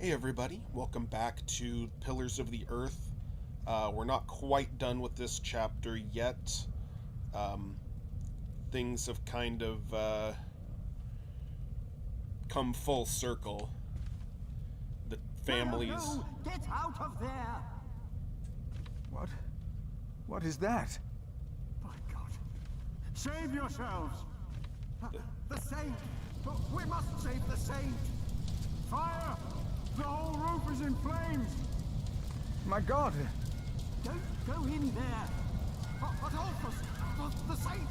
Hey everybody, welcome back to Pillars of the Earth. We're not quite done with this chapter yet. Um, Things have kind of come full circle. The No, no, families. no! Get out of there! What? What is that? By God. Save yourselves! The saint! We must save the saint! Fire! The whole roof is in flames! My God! Don't go in there! But Alphys! The saint!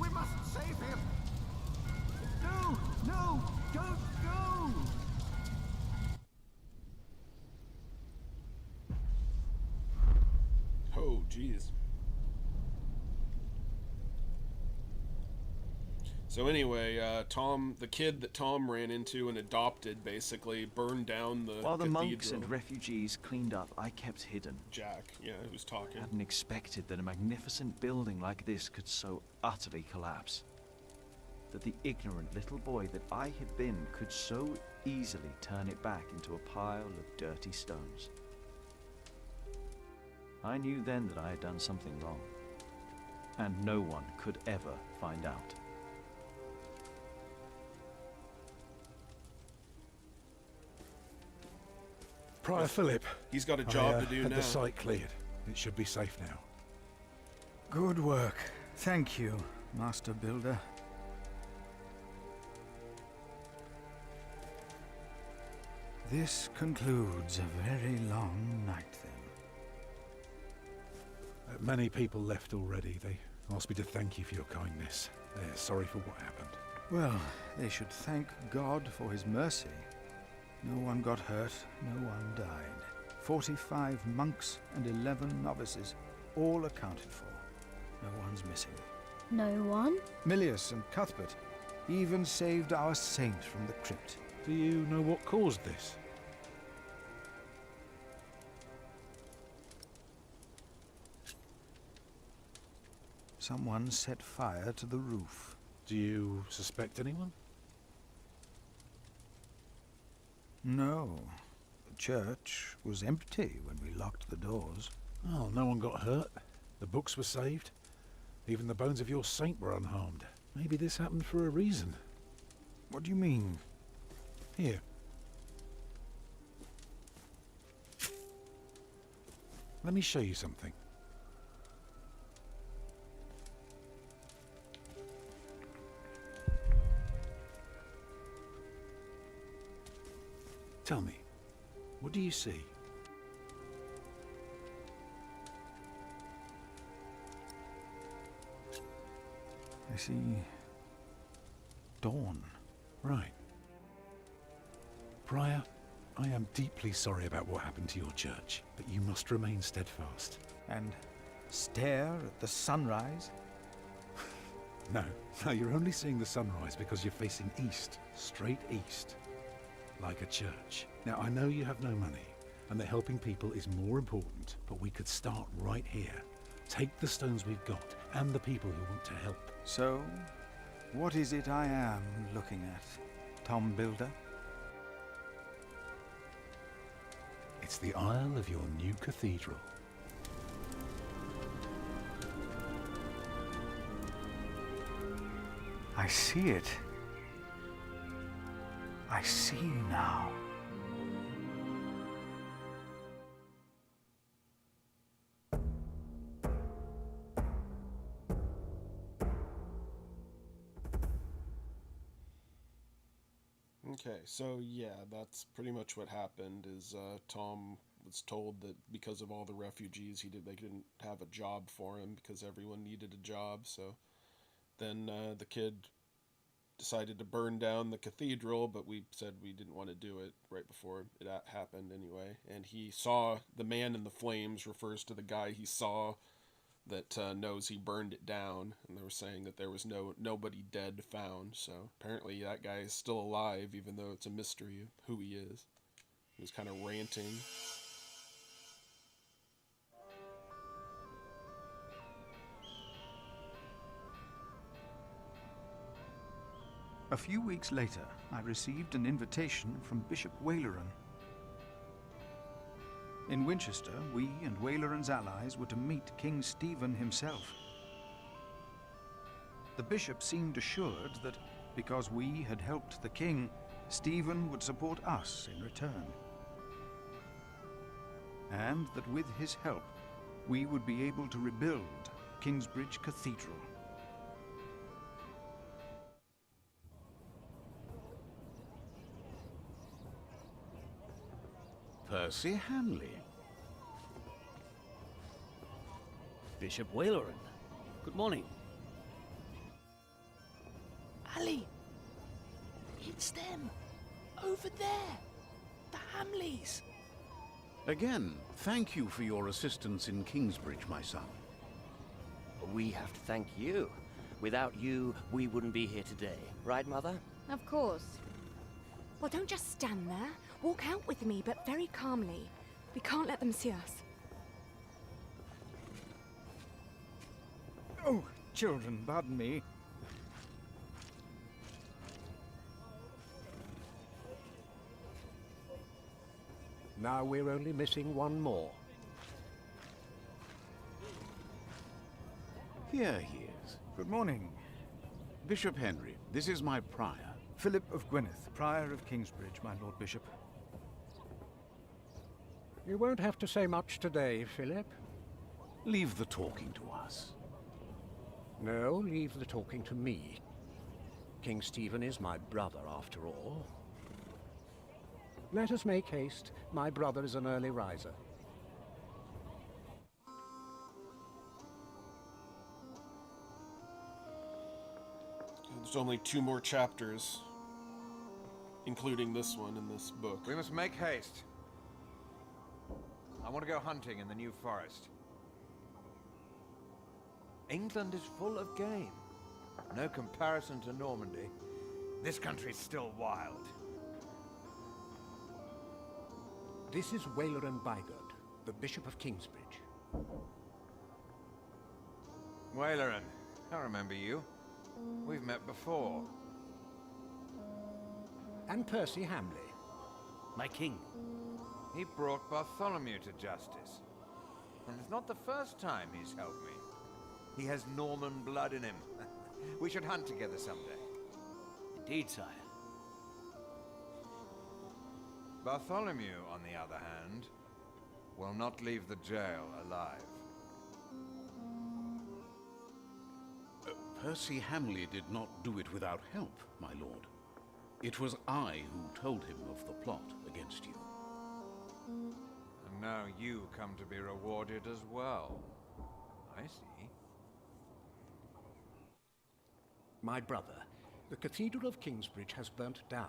We must save him! No! No! Don't go! Oh, jeez. So anyway, Tom, the kid that Tom ran into and adopted, basically burned down the While the cathedral. monks and refugees cleaned up, I kept hidden. Jack, yeah, who's talking. Hadn't expected that a magnificent building like this could so utterly collapse. That the ignorant little boy that I had been could so easily turn it back into a pile of dirty stones. I knew then that I had done something wrong, and no one could ever find out. Prior Phillip, He's got a job to do had now. the site cleared. It should be safe now. Good work. Thank you, Master Builder. This concludes a very long night then. Many people left already. They asked me to thank you for your kindness. They're sorry for what happened. Well, they should thank God for his mercy. No one got hurt, no one died. 45 monks and 11 novices, all accounted for. No one's missing. No one? Milius and Cuthbert even saved our saint from the crypt. Do you know what caused this? Someone set fire to the roof. Do you suspect anyone? No. The church was empty when we locked the doors. Oh, no one got hurt. The books were saved. Even the bones of your saint were unharmed. Maybe this happened for a reason. What do you mean? Here. Let me show you something. Tell me, what do you see? I see dawn. Right. Prior, I am deeply sorry about what happened to your church, but you must remain steadfast. And stare at the sunrise. No, you're only seeing the sunrise because you're facing east, straight east, like a church. Now, I know you have no money, and that helping people is more important, but we could start right here. Take the stones we've got, and the people who want to help. So, what is it I am looking at, Tom Builder? It's the aisle of your new cathedral. I see it. I see now. Okay, so yeah, that's pretty much what happened. Is Tom was told that because of all the refugees, they didn't have a job for him because everyone needed a job. So then the kid decided to burn down the cathedral, but we said we didn't want to do it right before it happened anyway. And he saw the man in the flames refers to the guy he saw that knows he burned it down, and they were saying that there was nobody dead found. So apparently that guy is still alive, even though it's a mystery of who he is. He was kind of ranting. A few weeks later, I received an invitation from Bishop Waleran. In Winchester, we and Waleran's allies were to meet King Stephen himself. The bishop seemed assured that because we had helped the king, Stephen would support us in return. And that with his help, we would be able to rebuild Kingsbridge Cathedral. Percy Hanley. Bishop Waleran. Good morning. Ali! It's them! Over there! The Hamleys! Again, thank you for your assistance in Kingsbridge, my son. We have to thank you. Without you, we wouldn't be here today. Right, Mother? Of course. Well, don't just stand there. Walk out with me, but very calmly. We can't let them see us. Oh, children, pardon me. Now we're only missing one more. Here he is. Good morning. Bishop Henry, this is my prior. Phillip of Gwynedd, Prior of Kingsbridge, my Lord Bishop. You won't have to say much today, Philip. Leave the talking to us. No, leave the talking to me. King Stephen is my brother, after all. Let us make haste. My brother is an early riser. There's only 2 more chapters, including this one in this book. We must make haste. I want to go hunting in the New Forest. England is full of game. No comparison to Normandy. This country's still wild. This is Waleran Bygod, the Bishop of Kingsbridge. Waleran, I remember you. We've met before. And Percy Hamley. My king. He brought Bartholomew to justice. And it's not the first time he's helped me. He has Norman blood in him. We should hunt together someday. Indeed, sire. Bartholomew, on the other hand, will not leave the jail alive. Percy Hamley did not do it without help, my lord. It was I who told him of the plot against you. And now you come to be rewarded as well. I see. My brother, the Cathedral of Kingsbridge has burnt down.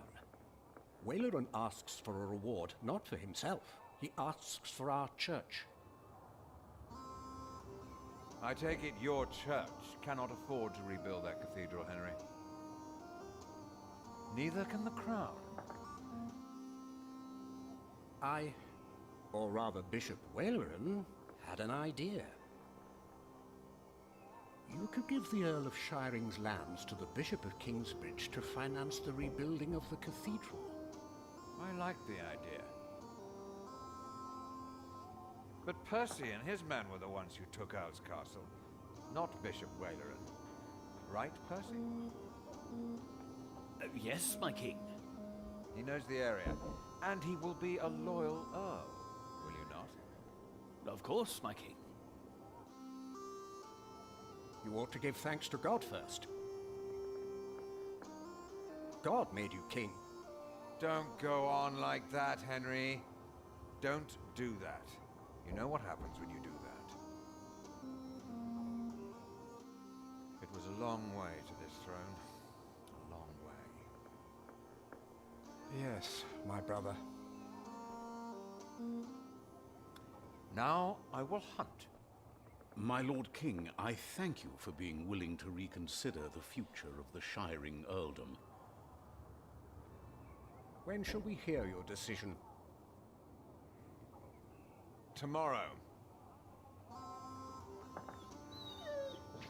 Waleran asks for a reward, not for himself. He asks for our church. I take it your church cannot afford to rebuild that cathedral, Henry. Neither can the crown. I, or rather Bishop Waleran, had an idea. You could give the Earl of Shiring's lands to the Bishop of Kingsbridge to finance the rebuilding of the cathedral. I like the idea. But Percy and his men were the ones who took Owl's Castle, not Bishop Waleran. Right, Percy? Yes, my king. He knows the area, and he will be a loyal Earl, will you not? Of course, my king. You ought to give thanks to God first. God made you king. Don't go on like that, Henry. Don't do that. You know what happens when you do that. It was a long way to this throne. A long way. Yes, my brother. Now I will hunt. My Lord King, I thank you for being willing to reconsider the future of the Shiring Earldom. When shall we hear your decision? Tomorrow.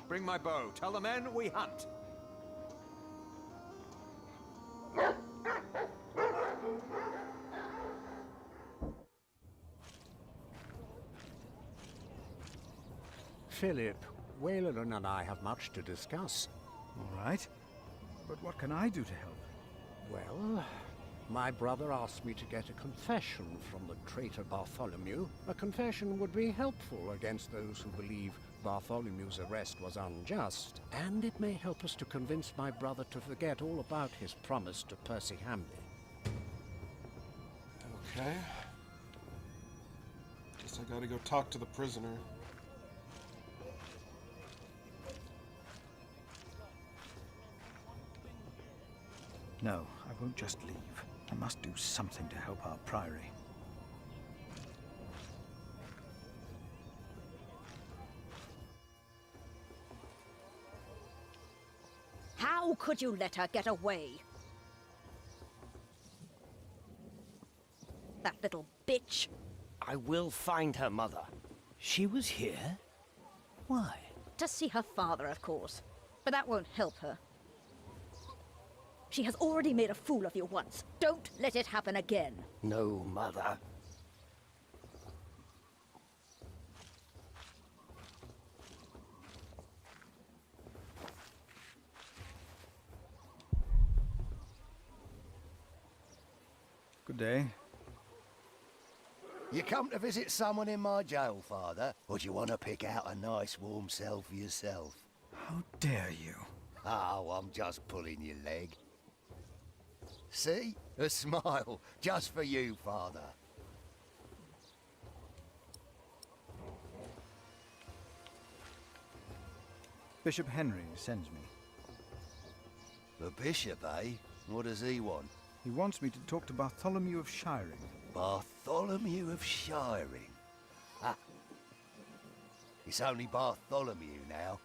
Bring my bow. Tell the men we hunt. Philip, Wayland and I have much to discuss. All right. But what can I do to help? Well, my brother asked me to get a confession from the traitor Bartholomew. A confession would be helpful against those who believe Bartholomew's arrest was unjust, and it may help us to convince my brother to forget all about his promise to Percy Hamley. Okay. Guess I gotta go talk to the prisoner. No, I won't just leave. I must do something to help our priory. How could you let her get away? That little bitch. I will find her, Mother. She was here? Why? To see her father, of course. But that won't help her. She has already made a fool of you once. Don't let it happen again. No, Mother. Good day. You come to visit someone in my jail, Father? Or do you want to pick out a nice warm cell for yourself? How dare you? Oh, I'm just pulling your leg. See? A smile. Just for you, Father. Bishop Henry sends me. The bishop, eh? What does he want? He wants me to talk to Bartholomew of Shiring. Bartholomew of Shiring? Ah. It's only Bartholomew now.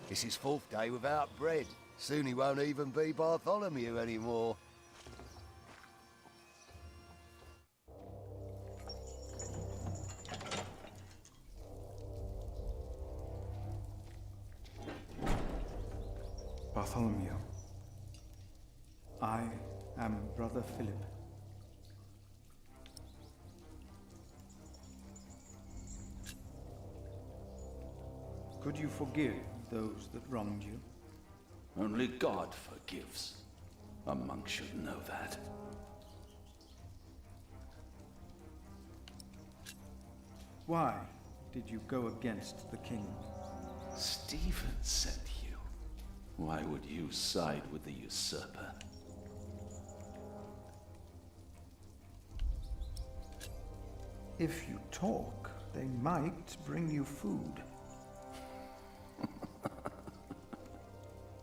It's his 4th day without bread. Soon he won't even be Bartholomew anymore. Bartholomew, I am Brother Phillip. Could you forgive those that wronged you? Only God forgives. A monk should know that. Why did you go against the king? Stephen sent you. Why would you side with the usurper? If you talk, they might bring you food.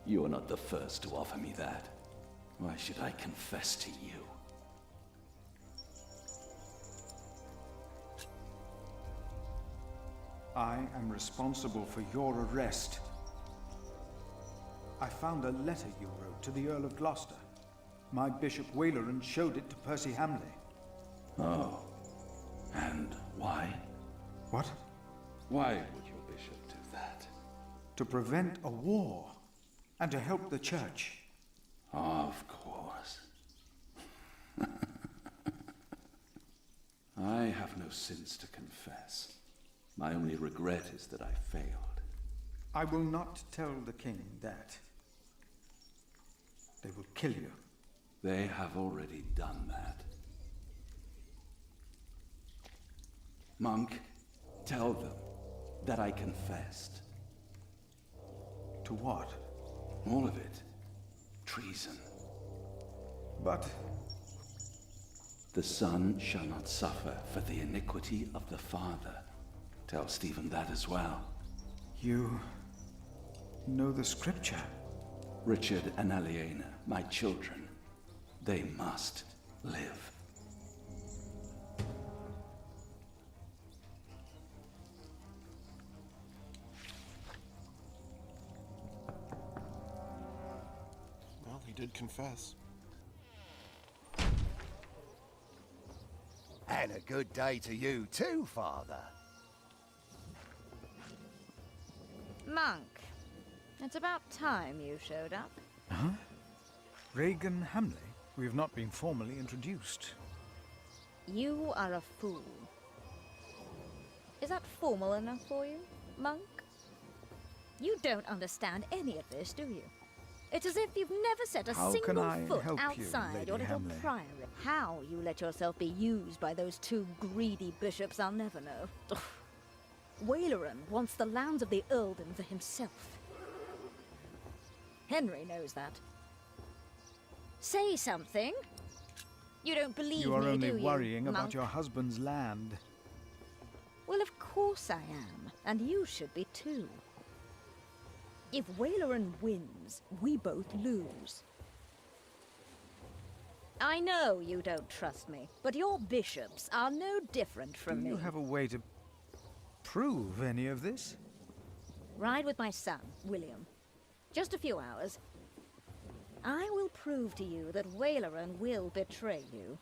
You are not the first to offer me that. Why should I confess to you? I am responsible for your arrest. I found a letter you wrote to the Earl of Gloucester. My Bishop Wayland showed it to Percy Hamley. Oh. And why? What? Why would your bishop do that? To prevent a war, and to help the church. Of course. I have no sins to confess. My only regret is that I failed. I will not tell the king that. They will kill you. They have already done that. Monk, tell them that I confessed. To what? All of it. Treason. But... The son shall not suffer for the iniquity of the father. Tell Stephen that as well. You... know the scripture? Richard and Aliena, my children, they must live. Well, he did confess. And a good day to you too, Father. Monk, it's about time you showed up. Huh? Regan Hamley? We have not been formally introduced. You are a fool. Is that formal enough for you, monk? You don't understand any of this, do you? It's as if you've never set a How can single I foot help you, outside Lady your little Hamley? priory. How you let yourself be used by those two greedy bishops, I'll never know. Ugh. Waleran wants the lands of the earldom for himself. Henry knows that. Say something. You don't believe You are me, only do you, worrying about monk? your husband's land. Well, of course I am, and you should be too. If Waleran wins, we both lose. I know you don't trust me, but your bishops are no different from Do me. you have a way to prove any of this? Ride with my son, William. Just a few hours. I will prove to you that Waleran will betray you.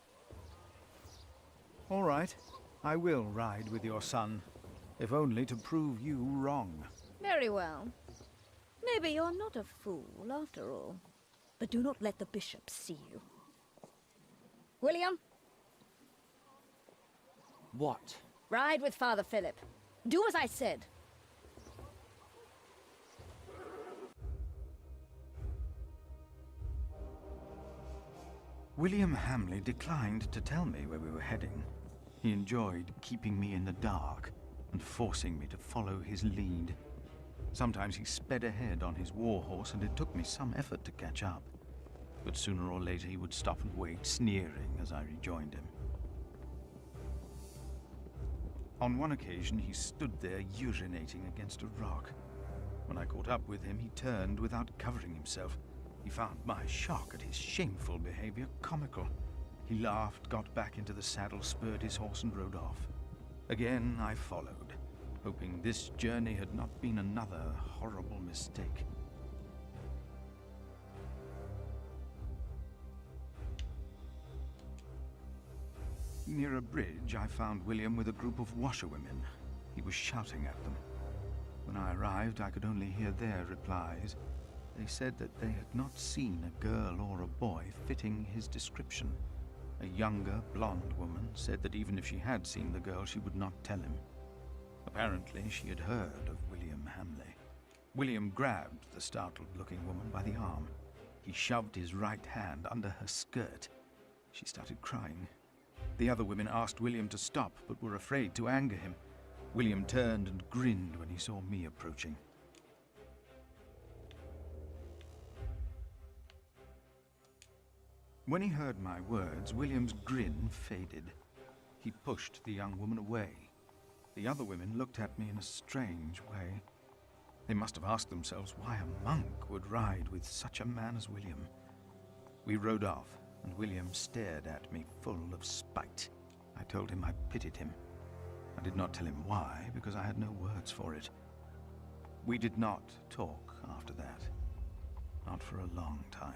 All right. I will ride with your son, if only to prove you wrong. Very well. Maybe you're not a fool, after all. But do not let the bishops see you. William? What? Ride with Father Phillip. Do as I said. William Hamley declined to tell me where we were heading. He enjoyed keeping me in the dark and forcing me to follow his lead. Sometimes he sped ahead on his war horse, and it took me some effort to catch up. But sooner or later he would stop and wait, sneering as I rejoined him. On one occasion he stood there urinating against a rock. When I caught up with him, he turned without covering himself. He found my shock at his shameful behavior comical. He laughed, got back into the saddle, spurred his horse, and rode off. Again I followed, hoping this journey had not been another horrible mistake. Near a bridge, I found William with a group of washerwomen. He was shouting at them. When I arrived, I could only hear their replies. They said that they had not seen a girl or a boy fitting his description. A younger, blonde woman said that even if she had seen the girl, she would not tell him. Apparently, she had heard of William Hamley. William grabbed the startled-looking woman by the arm. He shoved his right hand under her skirt. She started crying. The other women asked William to stop, but were afraid to anger him. William turned and grinned when he saw me approaching. When he heard my words, William's grin faded. He pushed the young woman away. The other women looked at me in a strange way. They must have asked themselves why a monk would ride with such a man as William. We rode off, and William stared at me full of spite. I told him I pitied him. I did not tell him why, because I had no words for it. We did not talk after that. Not for a long time.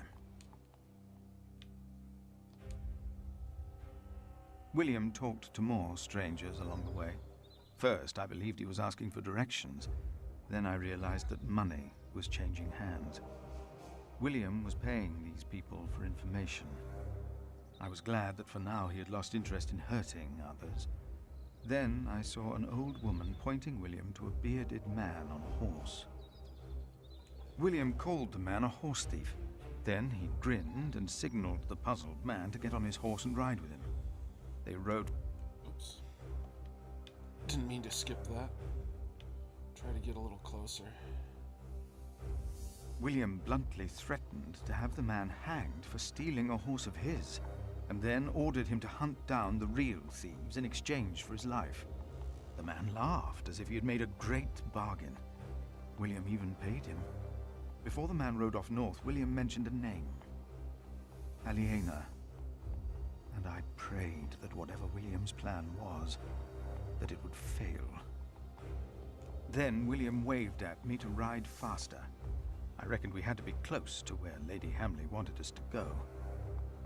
William talked to more strangers along the way. First, I believed he was asking for directions. Then I realized that money was changing hands. William was paying these people for information. I was glad that for now he had lost interest in hurting others. Then I saw an old woman pointing William to a bearded man on a horse. William called the man a horse thief. Then he grinned and signaled the puzzled man to get on his horse and ride with him. They rode... Oops. Didn't mean to skip that. Try to get a little closer. William bluntly threatened to have the man hanged for stealing a horse of his, and then ordered him to hunt down the real thieves in exchange for his life. The man laughed as if he had made a great bargain. William even paid him. Before the man rode off north, William mentioned a name. Aliena. And I prayed that whatever William's plan was, that it would fail. Then William waved at me to ride faster. I reckoned we had to be close to where Lady Hamley wanted us to go.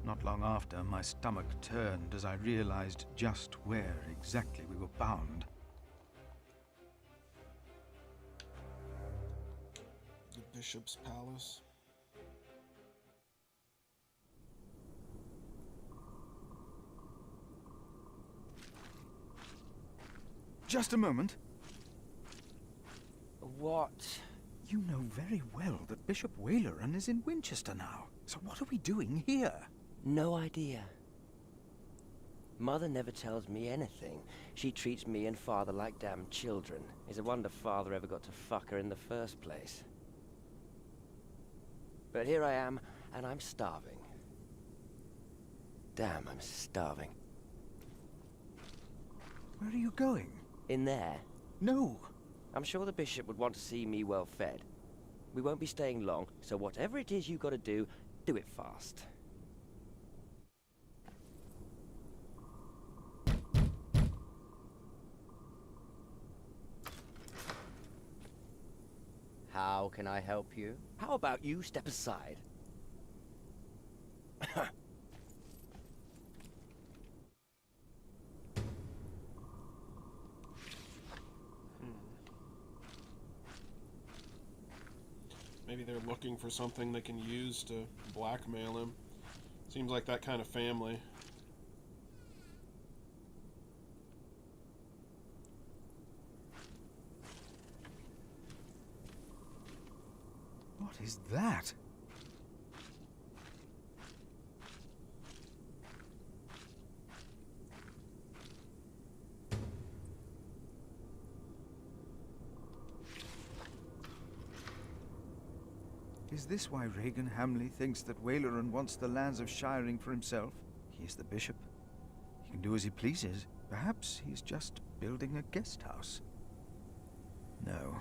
Not long after, my stomach turned as I realized just where exactly we were bound. The Bishop's Palace. Just a moment. What? You know very well that Bishop Waleran is in Winchester now. So what are we doing here? No idea. Mother never tells me anything. She treats me and Father like damn children. It's a wonder Father ever got to fuck her in the first place. But here I am, and I'm starving. Damn, I'm starving. Where are you going? In there? No. I'm sure the bishop would want to see me well fed. We won't be staying long, so whatever it is you gotta do it fast. How can I help you? How about you step aside? Maybe they're looking for something they can use to blackmail him. Seems like that kind of family. What is that? Is this why Regan Hamley thinks that Waleran wants the lands of Shiring for himself? He is the bishop. He can do as he pleases. Perhaps he's just building a guest house. No,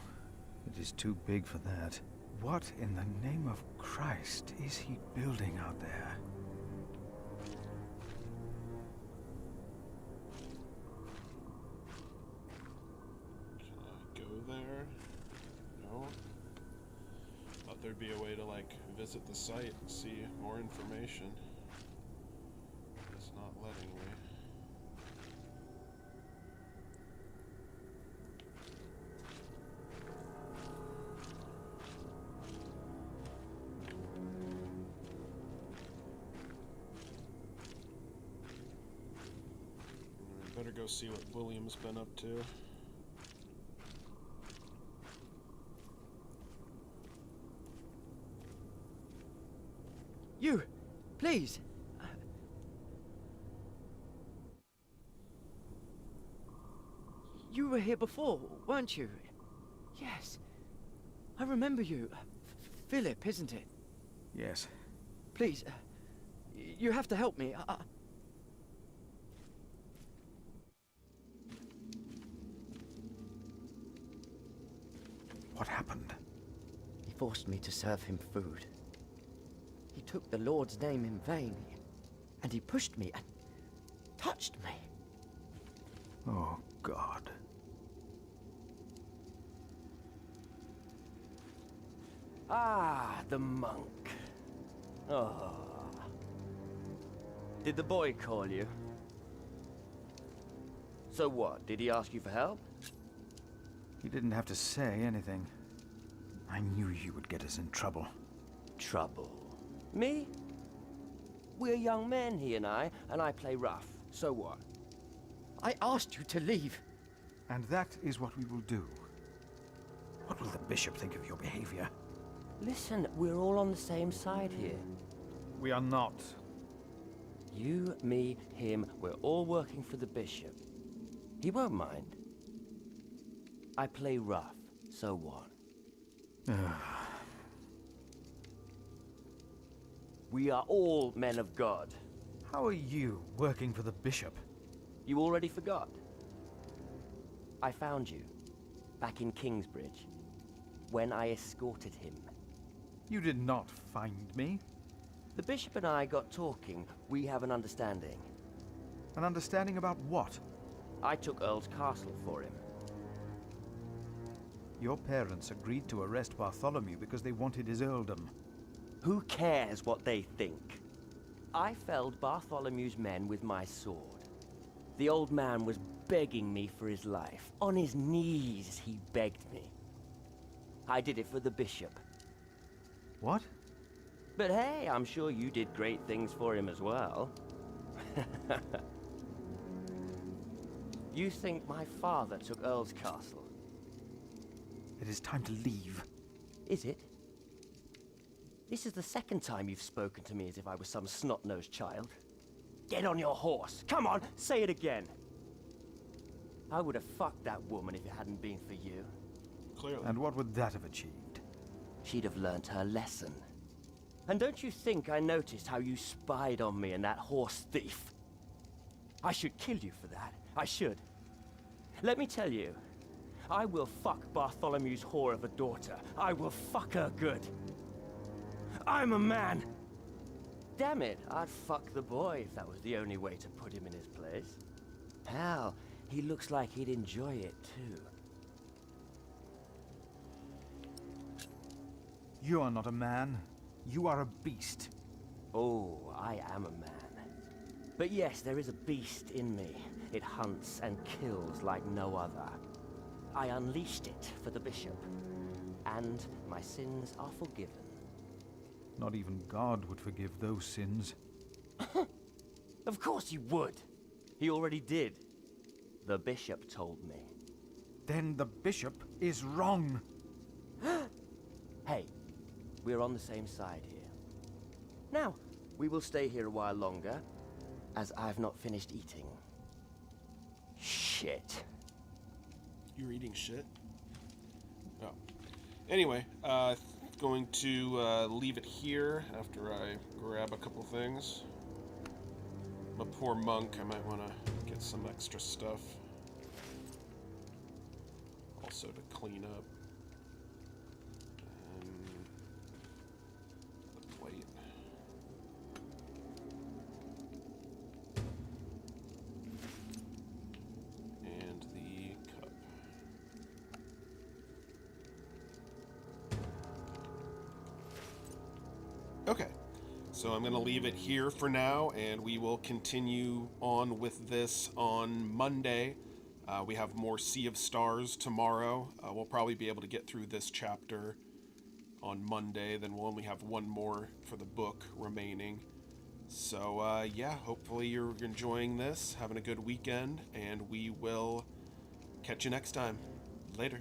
it is too big for that. What in the name of Christ is he building out there? Can I go there? No. Thought there'd be a way to, like, visit the site and see more information. It's not letting me. Better go see what William's been up to. You! Please! You were here before, weren't you? Yes. I remember you. Phillip, isn't it? Yes. Please, you have to help me. What happened? He forced me to serve him food. He took the Lord's name in vain, and he pushed me and touched me. Oh, God. Ah, the monk. Oh. Did the boy call you? So what? Did he ask you for help? He didn't have to say anything. I knew you would get us in trouble. Trouble? Me? We're young men, he and I play rough. So what? I asked you to leave. And that is what we will do. What will the bishop think of your behavior? Listen, we're all on the same side here. We are not. You, me, him, we're all working for the bishop. He won't mind. I play rough, so what? We are all men of God. How are you working for the bishop? You already forgot. I found you, back in Kingsbridge, when I escorted him. You did not find me. The bishop and I got talking. We have an understanding. An understanding about what? I took Earl's castle for him. Your parents agreed to arrest Bartholomew because they wanted his earldom. Who cares what they think? I felled Bartholomew's men with my sword. The old man was begging me for his life. On his knees, he begged me. I did it for the bishop. What? But hey, I'm sure you did great things for him as well. You think my father took Earl's Castle? It is time to leave. Is it? This is the second time you've spoken to me as if I was some snot-nosed child. Get on your horse. Come on, say it again. I would have fucked that woman if it hadn't been for you. Clearly. And what would that have achieved? She'd have learnt her lesson. And don't you think I noticed how you spied on me and that horse thief? I should kill you for that. I should. Let me tell you, I will fuck Bartholomew's whore of a daughter. I will fuck her good. I'm a man. Damn it, I'd fuck the boy if that was the only way to put him in his place. Hell, he looks like he'd enjoy it too. You are not a man. You are a beast. Oh, I am a man. But yes, there is a beast in me. It hunts and kills like no other. I unleashed it for the bishop, and my sins are forgiven. Not even God would forgive those sins. Of course he would. He already did. The bishop told me. Then the bishop is wrong. Hey, we're on the same side here. Now, we will stay here a while longer, as I've not finished eating. Shit. You're eating shit? Oh. Anyway, going to leave it here after I grab a couple things. I'm a poor monk. I might want to get some extra stuff. Also to clean up. And the plate. And the cup. Okay, so I'm going to leave it here for now, and we will continue on with this on Monday. We have more Sea of Stars tomorrow. We'll probably be able to get through this chapter on Monday, then we'll only have one more for the book remaining. So, yeah, hopefully you're enjoying this, having a good weekend, and we will catch you next time. Later.